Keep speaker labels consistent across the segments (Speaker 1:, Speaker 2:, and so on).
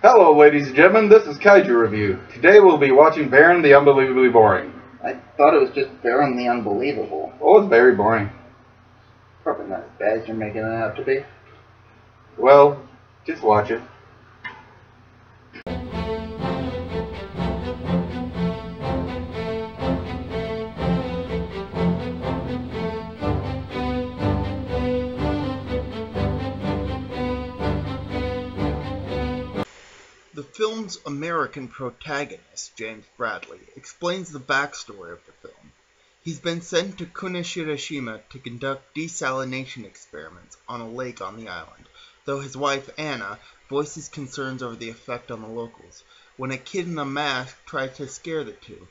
Speaker 1: Hello, ladies and gentlemen, this is Kaiju Review. Today we'll be watching Varan the Unbelievably Boring.
Speaker 2: I thought it was just Varan the Unbelievable.
Speaker 1: Oh, it's very boring.
Speaker 2: Probably not as bad as you're making it out to be.
Speaker 1: Well, just watch it.
Speaker 3: The film's American protagonist, James Bradley, explains the backstory of the film. He's been sent to Kunishirashima to conduct desalination experiments on a lake on the island, though his wife, Anna, voices concerns over the effect on the locals, when a kid in a mask tries to scare the two.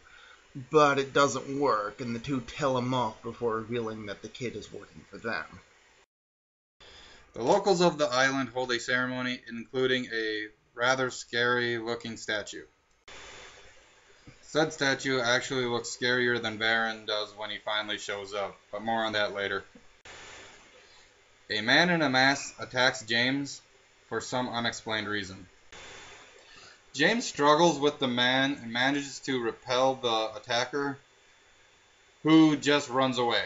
Speaker 3: But it doesn't work, and the two tell him off before revealing that the kid is working for them.
Speaker 4: The locals of the island hold a ceremony including a rather scary-looking statue. Said statue actually looks scarier than Varan does when he finally shows up, but more on that later. A man in a mask attacks James for some unexplained reason. James struggles with the man and manages to repel the attacker, who just runs away.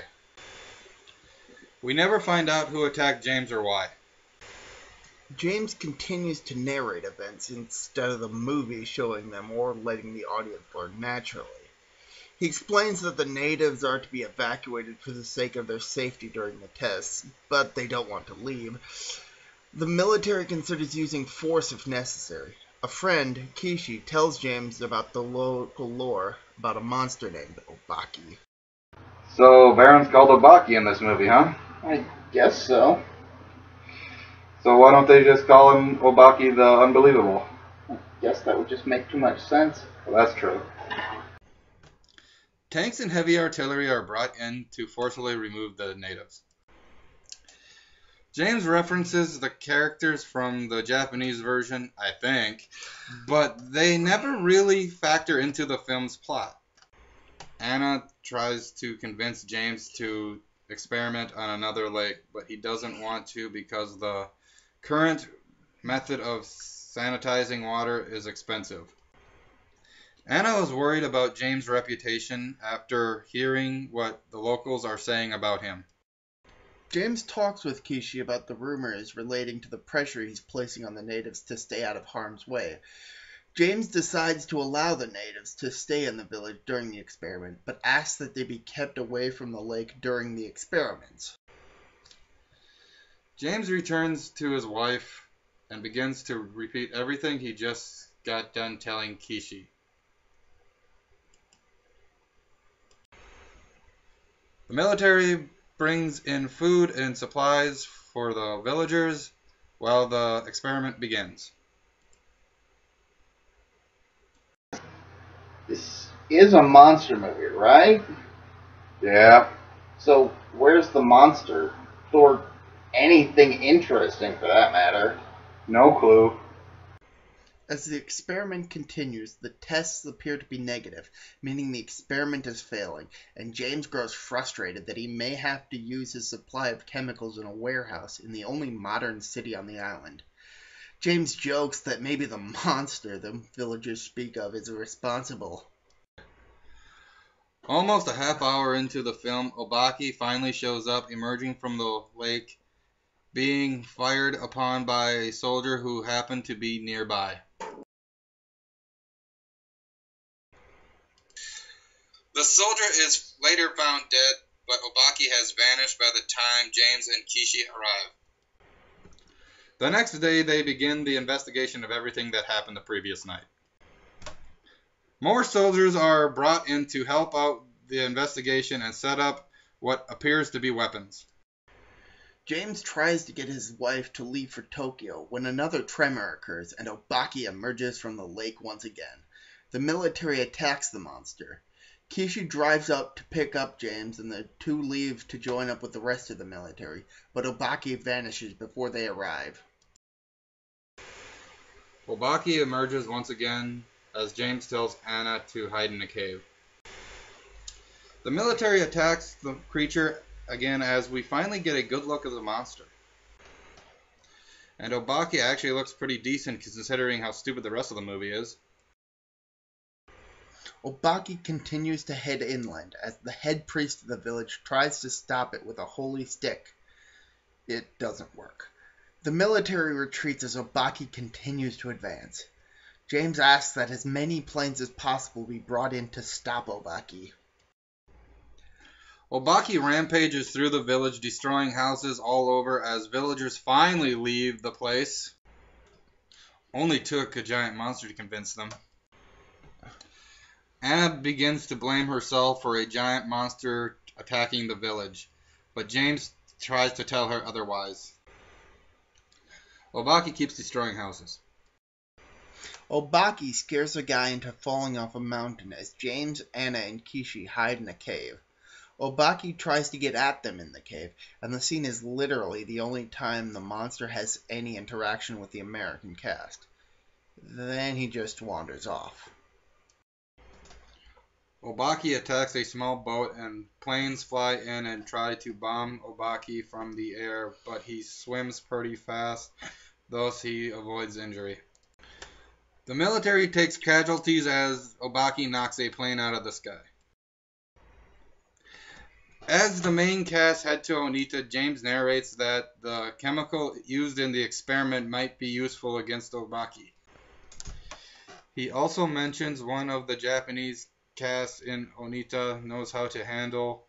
Speaker 4: We never find out who attacked James or why.
Speaker 3: James continues to narrate events instead of the movie showing them or letting the audience learn naturally. He explains that the natives are to be evacuated for the sake of their safety during the tests, but they don't want to leave. The military considers using force if necessary. A friend, Kishi, tells James about the local lore about a monster named Obaki.
Speaker 1: So, Varan's called Obaki in this movie, huh?
Speaker 2: I guess so.
Speaker 1: So why don't they just call him Obaki the Unbelievable?
Speaker 2: I guess that would just make too much sense.
Speaker 1: Well, that's true.
Speaker 4: Tanks and heavy artillery are brought in to forcefully remove the natives. James references the characters from the Japanese version, I think, but they never really factor into the film's plot. Anna tries to convince James to experiment on another lake, but he doesn't want to because the current method of sanitizing water is expensive. Anna was worried about James' reputation after hearing what the locals are saying about him.
Speaker 3: James talks with Kishi about the rumors relating to the pressure he's placing on the natives to stay out of harm's way. James decides to allow the natives to stay in the village during the experiment, but asks that they be kept away from the lake during the experiments.
Speaker 4: James returns to his wife and begins to repeat everything he just got done telling Kishi. The military brings in food and supplies for the villagers while the experiment begins.
Speaker 2: This is a monster movie, right?
Speaker 1: Yeah.
Speaker 2: So where's the monster? Or anything interesting for that matter?
Speaker 1: No clue.
Speaker 3: As the experiment continues, the tests appear to be negative, meaning the experiment is failing, and James grows frustrated that he may have to use his supply of chemicals in a warehouse in the only modern city on the island. James jokes that maybe the monster the villagers speak of is responsible.
Speaker 4: Almost a half hour into the film, Obaki finally shows up, emerging from the lake, being fired upon by a soldier who happened to be nearby. The soldier is later found dead, but Obaki has vanished by the time James and Kishi arrive. The next day, they begin the investigation of everything that happened the previous night. More soldiers are brought in to help out the investigation and set up what appears to be weapons.
Speaker 3: James tries to get his wife to leave for Tokyo when another tremor occurs and Obaki emerges from the lake once again. The military attacks the monster. Kishi drives up to pick up James and the two leave to join up with the rest of the military, but Obaki vanishes before they arrive.
Speaker 4: Obaki emerges once again as James tells Anna to hide in a cave. The military attacks the creature again as we finally get a good look at the monster. And Obaki actually looks pretty decent considering how stupid the rest of the movie is.
Speaker 3: Obaki continues to head inland as the head priest of the village tries to stop it with a holy stick. It doesn't work. The military retreats as Obaki continues to advance. James asks that as many planes as possible be brought in to stop Obaki.
Speaker 4: Obaki rampages through the village, destroying houses all over as villagers finally leave the place. Only took a giant monster to convince them. Anna begins to blame herself for a giant monster attacking the village, but James tries to tell her otherwise. Obaki keeps destroying houses.
Speaker 3: Obaki scares a guy into falling off a mountain as James, Anna, and Kishi hide in a cave. Obaki tries to get at them in the cave, and the scene is literally the only time the monster has any interaction with the American cast. Then he just wanders off.
Speaker 4: Obaki attacks a small boat and planes fly in and try to bomb Obaki from the air, but he swims pretty fast, thus he avoids injury. The military takes casualties as Obaki knocks a plane out of the sky. As the main cast head to Onita, James narrates that the chemical used in the experiment might be useful against Obaki. He also mentions one of the Japanese cast in Onita knows how to handle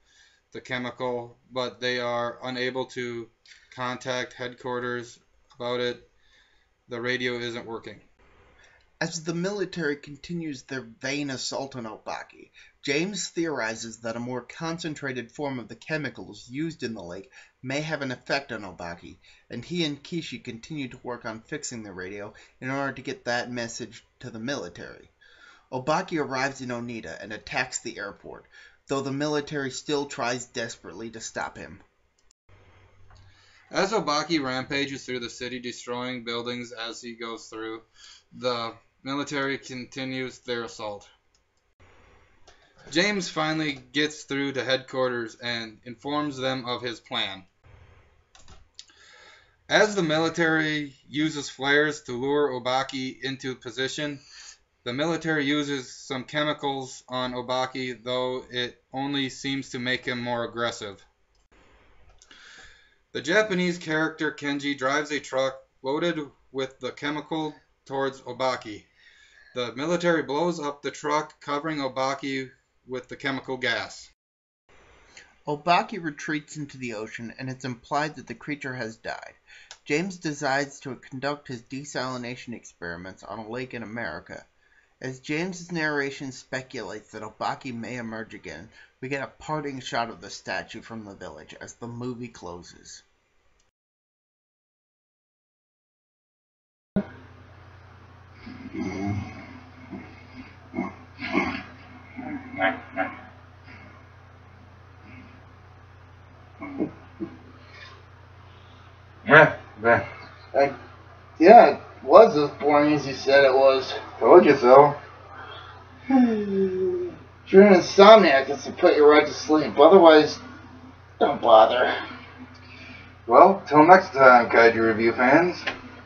Speaker 4: the chemical, but they are unable to contact headquarters about it. The radio isn't working.
Speaker 3: As the military continues their vain assault on Obaki, James theorizes that a more concentrated form of the chemicals used in the lake may have an effect on Obaki, and he and Kishi continue to work on fixing the radio in order to get that message to the military. Obaki arrives in Onita and attacks the airport, though the military still tries desperately to stop him.
Speaker 4: As Obaki rampages through the city, destroying buildings as he goes through, the military continues their assault. James finally gets through to headquarters and informs them of his plan. As the military uses flares to lure Obaki into position, the military uses some chemicals on Obaki, though it only seems to make him more aggressive. The Japanese character Kenji drives a truck loaded with the chemical towards Obaki. The military blows up the truck, covering Obaki with the chemical gas.
Speaker 3: Obaki retreats into the ocean, and it's implied that the creature has died. James decides to conduct his desalination experiments on a lake in America. As James's narration speculates that Obaki may emerge again, we get a parting shot of the statue from the village as the movie closes.
Speaker 2: Yeah, it was as boring as you said it was.
Speaker 1: Told you so.
Speaker 2: If you're an insomniac, it's to put you right to sleep. Otherwise, don't bother.
Speaker 1: Well, till next time, Kaiju Review fans.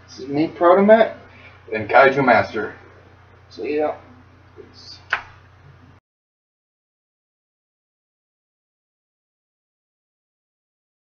Speaker 2: This is me, Protomet.
Speaker 1: And Kaiju Master.
Speaker 2: See ya.
Speaker 1: Peace.